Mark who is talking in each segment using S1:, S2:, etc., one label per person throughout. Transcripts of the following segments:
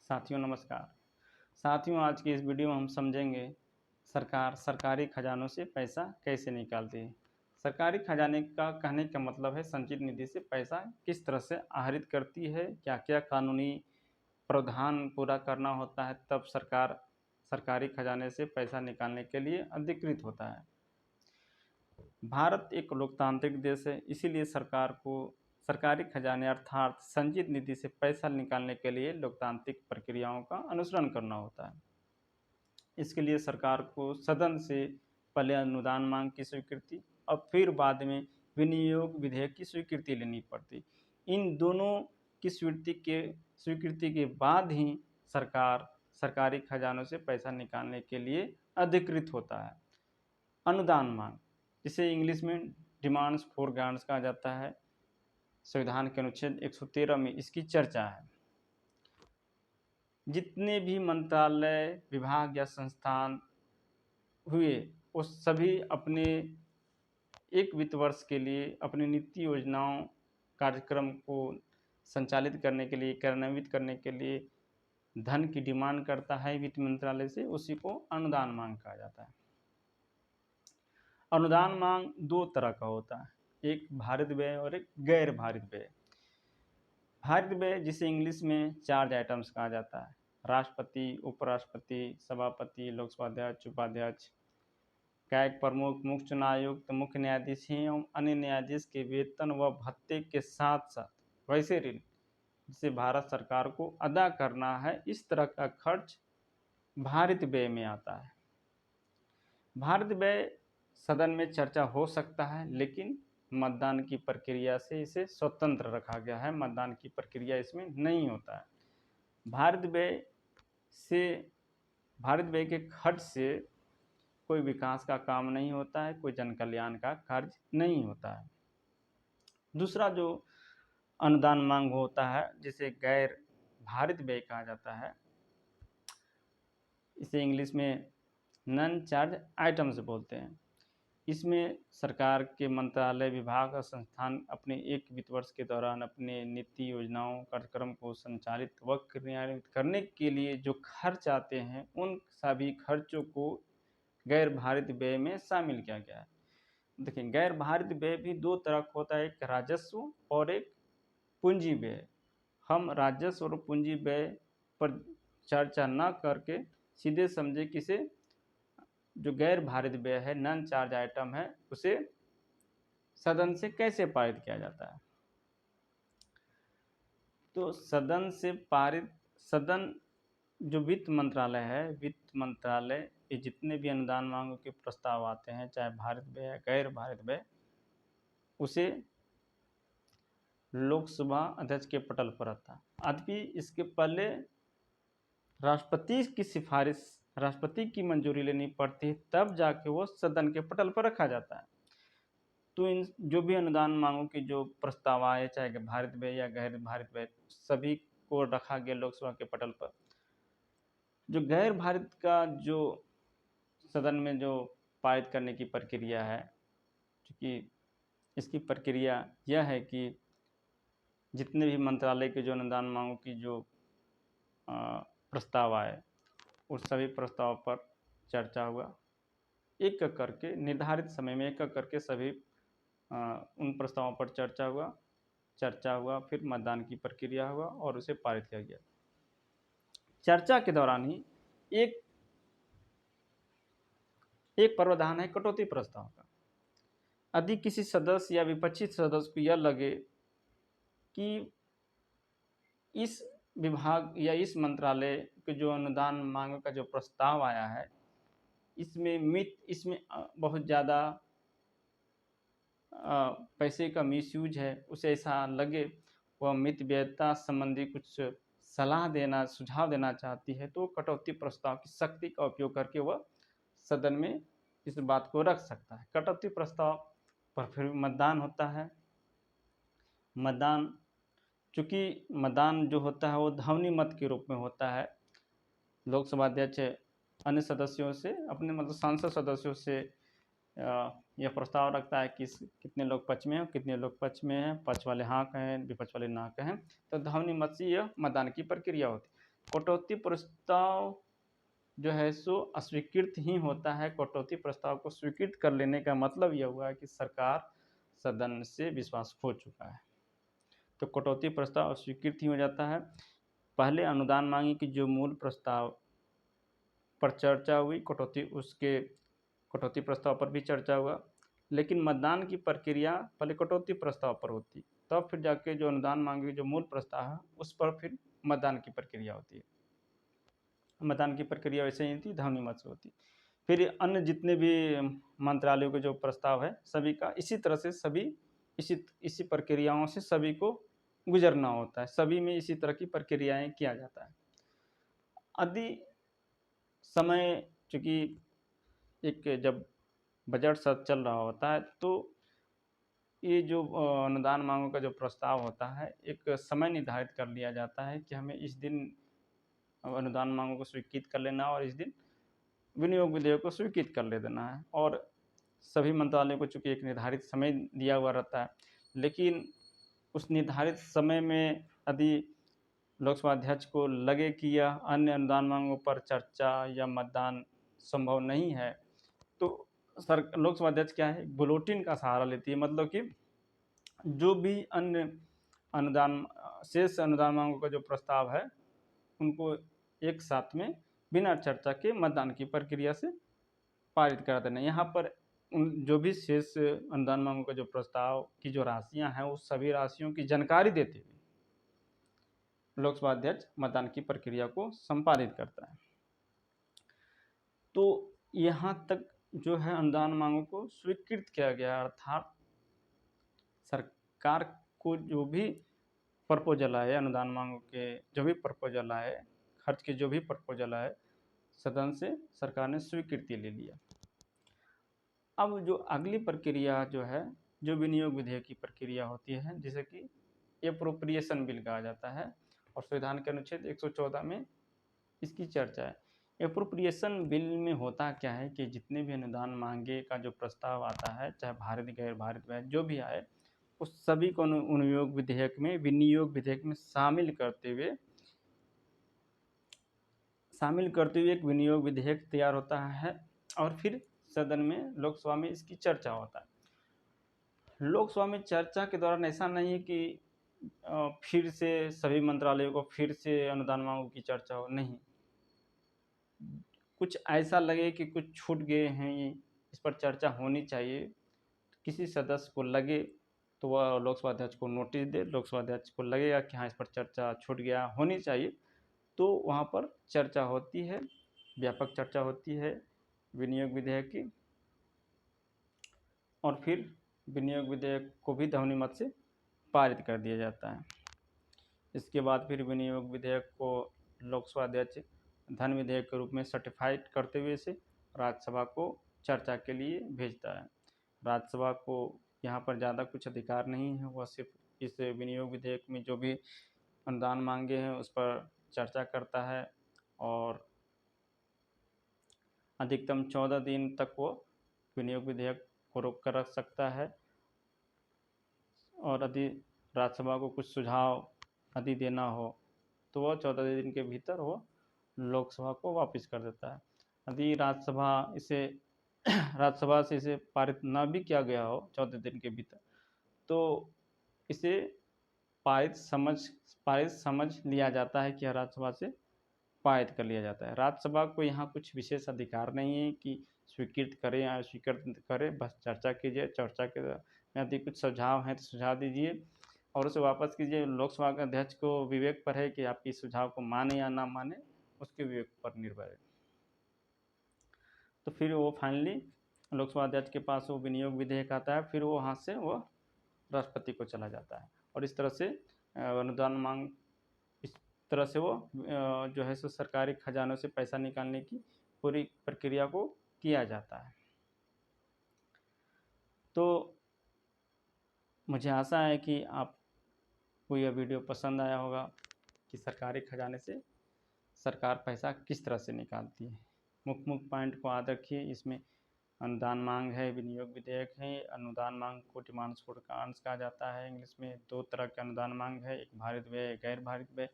S1: साथियों नमस्कार। साथियों आज की इस वीडियो में हम समझेंगे सरकार सरकारी खजानों से पैसा कैसे निकालती है। सरकारी खजाने का कहने का मतलब है संचित निधि से पैसा किस तरह से आहरित करती है, क्या क्या कानूनी प्रावधान पूरा करना होता है तब सरकार सरकारी खजाने से पैसा निकालने के लिए अधिकृत होता है। भारत एक लोकतांत्रिक देश है, इसीलिए सरकार को सरकारी खजाने अर्थात संचित निधि से पैसा निकालने के लिए लोकतांत्रिक प्रक्रियाओं का अनुसरण करना होता है। इसके लिए सरकार को सदन से पहले अनुदान मांग की स्वीकृति और फिर बाद में विनियोग विधेयक की स्वीकृति लेनी पड़ती। इन दोनों की स्वीकृति के बाद ही सरकार सरकारी खजानों से पैसा निकालने के लिए अधिकृत होता है। अनुदान मांग, जिसे इंग्लिश में डिमांड्स फॉर ग्रांट्स कहा जाता है, संविधान के अनुच्छेद 113 में इसकी चर्चा है। जितने भी मंत्रालय, विभाग या संस्थान हुए वो सभी अपने एक वित्त वर्ष के लिए अपनी नीति योजनाओं कार्यक्रम को संचालित करने के लिए, कार्यान्वित करने के लिए धन की डिमांड करता है वित्त मंत्रालय से, उसी को अनुदान मांग कहा जाता है। अनुदान मांग दो तरह का होता है, एक भारित व्यय और एक गैर भारित व्यय। भारित व्यय जिसे इंग्लिश में चार्ज आइटम्स कहा जाता है, राष्ट्रपति, उपराष्ट्रपति, सभापति, लोकसभा अध्यक्ष, उपाध्यक्ष, कैग प्रमुख, मुख्य चुनाव आयुक्त, मुख्य न्यायाधीश एवं अन्य न्यायाधीश के वेतन व भत्ते के साथ साथ वैसे ऋण जिसे भारत सरकार को अदा करना है, इस तरह का खर्च भारित व्यय में आता है। भारित व्यय सदन में चर्चा हो सकता है, लेकिन मतदान की प्रक्रिया से इसे स्वतंत्र रखा गया है। मतदान की प्रक्रिया इसमें नहीं होता है। भारित व्यय के खर्च से कोई विकास का काम नहीं होता है, कोई जन कल्याण का कार्य नहीं होता है। दूसरा जो अनुदान मांग होता है, जिसे गैर भारित व्यय कहा जाता है, इसे इंग्लिश में नॉन चार्ज आइटम्स बोलते हैं। इसमें सरकार के मंत्रालय, विभाग और संस्थान अपने एक वित्त वर्ष के दौरान अपने नीति योजनाओं कार्यक्रम को संचालित व क्रियान्वित करने के लिए जो खर्च आते हैं, उन सभी खर्चों को गैर भारित व्यय में शामिल किया गया है। देखिए, गैर भारित व्यय भी दो तरह का होता है, एक राजस्व और एक पूंजी व्यय। हम राजस्व और पूंजी व्यय पर चर्चा न करके सीधे समझे कि इसे जो गैर भारित व्यय है, नॉन चार्ज आइटम है, उसे सदन से कैसे पारित किया जाता है। तो सदन जो वित्त मंत्रालय है, वित्त मंत्रालय ये जितने भी अनुदान मांगों के प्रस्ताव आते हैं, चाहे भारित व्यय या गैर भारित व्यय, उसे लोकसभा अध्यक्ष के पटल पर आता है। अभी इसके पहले राष्ट्रपति की मंजूरी लेनी पड़ती है, तब जाके वो सदन के पटल पर रखा जाता है। तो इन जो भी अनुदान मांगों की जो प्रस्ताव आए, चाहे भारित व्यय या गैर भारित व्यय, सभी को रखा गया लोकसभा के पटल पर। जो गैर भारित का जो सदन में जो पारित करने की प्रक्रिया है, क्योंकि इसकी प्रक्रिया यह है कि जितने भी मंत्रालय के जो अनुदान मांगों की जो प्रस्ताव आए, उस सभी प्रस्ताव पर चर्चा हुआ, एक एक करके निर्धारित समय में एक एक करके सभी उन प्रस्तावों पर चर्चा हुआ, फिर मतदान की प्रक्रिया हुआ और उसे पारित किया गया। चर्चा के दौरान ही एक प्रावधान है कटौती प्रस्ताव का। यदि किसी सदस्य या विपक्षी सदस्य को यह लगे कि इस विभाग या इस मंत्रालय के जो अनुदान मांग का जो प्रस्ताव आया है, इसमें बहुत ज़्यादा पैसे का मिसयूज है, उसे ऐसा लगे, वह मित व्ययता संबंधी कुछ सुझाव देना चाहती है, तो कटौती प्रस्ताव की शक्ति का उपयोग करके वह सदन में इस बात को रख सकता है। कटौती प्रस्ताव पर फिर मतदान होता है। चूँकि मतदान जो होता है वो ध्वनि मत के रूप में होता है। लोकसभा अध्यक्ष अन्य सदस्यों से, अपने मतलब सांसद सदस्यों से यह प्रस्ताव रखता है कि कितने लोग पक्ष में हैं, कितने लोग पक्ष में हैं, पक्ष वाले हाँ कहें, विपक्ष वाले ना कहें, तो ध्वनि मत से यह मतदान की प्रक्रिया होती है। कटौती प्रस्ताव जो है सो अस्वीकृत ही होता है। कटौती प्रस्ताव को स्वीकृत कर लेने का मतलब यह हुआ कि सरकार सदन से विश्वास खो चुका है, तो कटौती प्रस्ताव अस्वीकृत ही हो जाता है। पहले अनुदान मांगी कि जो मूल प्रस्ताव पर चर्चा हुई, कटौती प्रस्ताव पर भी चर्चा हुआ, लेकिन मतदान की प्रक्रिया पहले कटौती प्रस्ताव पर होती, तब फिर जाके जो अनुदान मांगे जो मूल प्रस्ताव है उस पर फिर मतदान की प्रक्रिया होती है। मतदान की प्रक्रिया वैसे ही थी, ध्वनि मत से होती। फिर अन्य जितने भी मंत्रालयों के जो प्रस्ताव है सभी का इसी तरह से सभी इसी प्रक्रियाओं से सभी को गुजरना होता है, सभी में इसी तरह की प्रक्रियाएं किया जाता है। यदि समय चूँकि एक जब बजट सत्र चल रहा होता है तो ये जो अनुदान मांगों का जो प्रस्ताव होता है, एक समय निर्धारित कर लिया जाता है कि हमें इस दिन अनुदान मांगों को स्वीकृत कर लेना और इस दिन विनियोग विधेयक को स्वीकृत कर ले देना है। और सभी मंत्रालयों को चूँकि एक निर्धारित समय दिया हुआ रहता है, लेकिन उस निर्धारित समय में यदि लोकसभा अध्यक्ष को लगे कि यह अन्य अनुदान मांगों पर चर्चा या मतदान संभव नहीं है, तो लोकसभा अध्यक्ष क्या है, बुलेटिन का सहारा लेती है। मतलब कि जो भी अन्य शेष अनुदान मांगों का जो प्रस्ताव है उनको एक साथ में बिना चर्चा के मतदान की प्रक्रिया से पारित कर देना। यहाँ पर जो भी शेष अनुदान मांगों का जो प्रस्ताव की जो राशियाँ हैं उस सभी राशियों की जानकारी देते हुए लोकसभा अध्यक्ष मतदान की प्रक्रिया को संपादित करता है। तो यहाँ तक जो है अनुदान मांगों को स्वीकृत किया गया, अर्थात सरकार को जो भी प्रपोजल आए, अनुदान मांगों के जो भी प्रपोजल आए, खर्च के जो भी प्रपोजल आए, सदन से सरकार ने स्वीकृति ले लिया। अब जो अगली प्रक्रिया जो है, जो विनियोग विधेयक की प्रक्रिया होती है, जिसे कि एप्रोप्रिएशन बिल कहा जाता है और संविधान के अनुच्छेद 114 में इसकी चर्चा है। एप्रोप्रिएशन बिल में होता क्या है कि जितने भी अनुदान मांगे का जो प्रस्ताव आता है, चाहे भारत गैर भारत में जो भी आए, उस सभी को विनियोग विधेयक में शामिल करते हुए एक विनियोग विधेयक तैयार होता है और फिर सदन में लोकसभा में इसकी चर्चा होता है। लोकसभा में चर्चा के दौरान ऐसा नहीं है कि फिर से सभी मंत्रालयों को फिर से अनुदान मांगों की चर्चा हो, नहीं। कुछ ऐसा लगे कि कुछ छूट गए हैं, इस पर चर्चा होनी चाहिए, किसी सदस्य को लगे तो वह लोकसभा अध्यक्ष को नोटिस दे, लोकसभा अध्यक्ष को लगेगा कि हाँ इस पर चर्चा छूट गया, होनी चाहिए, तो वहाँ पर चर्चा होती है, व्यापक चर्चा होती है विनियोग विधेयक की, और फिर विनियोग विधेयक को भी ध्वनि मत से पारित कर दिया जाता है। इसके बाद फिर विनियोग विधेयक को लोकसभा अध्यक्ष धन विधेयक के रूप में सर्टिफाइड करते हुए इसे राज्यसभा को चर्चा के लिए भेजता है। राज्यसभा को यहाँ पर ज़्यादा कुछ अधिकार नहीं है, वह सिर्फ इस विनियोग विधेयक में जो भी अनुदान मांगे हैं उस पर चर्चा करता है और अधिकतम 14 दिन तक वो विनियोग विधेयक को रोक कर रख सकता है। और यदि राज्यसभा को कुछ सुझाव यदि देना हो तो वह 14 दिन के भीतर वो लोकसभा को वापस कर देता है। यदि राज्यसभा से इसे पारित न भी किया गया हो 14 दिन के भीतर, तो इसे पारित समझ लिया जाता है कि राज्यसभा से पारित कर लिया जाता है। राज्यसभा को यहाँ कुछ विशेष अधिकार नहीं है कि स्वीकृत करे या अस्वीकृत करे, बस चर्चा कीजिए, चर्चा के यदि कुछ सुझाव हैं तो सुझाव दीजिए और उसे वापस कीजिए। लोकसभा के अध्यक्ष को विवेक पर है कि आपकी सुझाव को माने या ना माने, उसके विवेक पर निर्भर है। तो फिर वो फाइनली लोकसभा अध्यक्ष के पास वो विनियोग विधेयक आता है, फिर वो हाथ से वो राष्ट्रपति को चला जाता है और इस तरह से अनुदान मांग, इस तरह से वो जो है सो सरकारी खजानों से पैसा निकालने की पूरी प्रक्रिया को किया जाता है। तो मुझे आशा है कि आपको यह वीडियो पसंद आया होगा कि सरकारी खजाने से सरकार पैसा किस तरह से निकालती है। मुख्य पॉइंट को याद रखिए, इसमें अनुदान मांग है, विनियोग विधेयक है। अनुदान मांग को डिमांड्स फॉर ग्रांट्स कहा जाता है इंग्लिश में। 2 तरह के अनुदान मांग है, एक भारत व्यय, गैर भारत व्यय।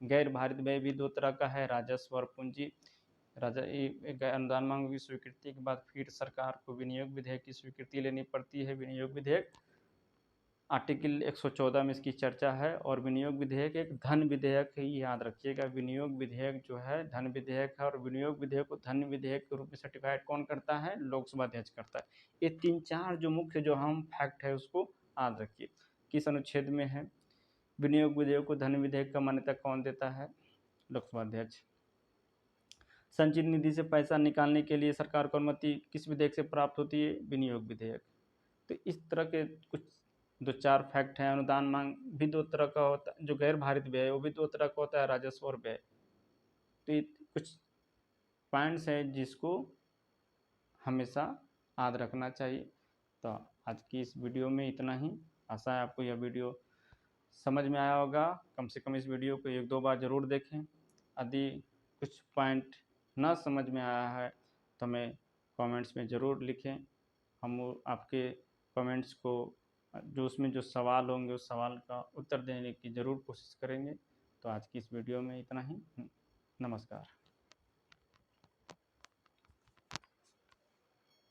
S1: गैर भारित व्यय भी दो तरह का है, राजस्व और पूंजी। अनुदान मांगों की स्वीकृति के बाद फिर सरकार को विनियोग विधेयक की स्वीकृति लेनी पड़ती है। विनियोग विधेयक आर्टिकल 114 में इसकी चर्चा है। और विनियोग विधेयक एक धन विधेयक है, याद रखिएगा। विनियोग विधेयक जो है धन विधेयक है, और विनियोग विधेयक को धन विधेयक के रूप में सर्टिफाइड कौन करता है? लोकसभा अध्यक्ष करता है। ये 3-4 जो मुख्य जो हम फैक्ट है उसको याद रखिए। किस अनुच्छेद में है? विनियोग विधेयक को धन विधेयक का मान्यता कौन देता है? लोकसभा अध्यक्ष। संचित निधि से पैसा निकालने के लिए सरकार को अनुमति किस विधेयक से प्राप्त होती है? विनियोग विधेयक। तो इस तरह के कुछ 2-4 फैक्ट हैं। अनुदान मांग भी 2 तरह का होता है, जो गैर भारित व्यय है वो भी 2 तरह का होता है, राजस्व और व्यय। तो ये कुछ पॉइंट्स हैं जिसको हमेशा याद रखना चाहिए। तो आज की इस वीडियो में इतना ही। आशा है आपको यह वीडियो समझ में आया होगा। कम से कम इस वीडियो को 1-2 बार ज़रूर देखें। यदि कुछ पॉइंट ना समझ में आया है तो हमें कमेंट्स में ज़रूर लिखें। हम आपके कमेंट्स को जो उसमें जो सवाल होंगे उस सवाल का उत्तर देने की ज़रूर कोशिश करेंगे। तो आज की इस वीडियो में इतना ही। नमस्कार।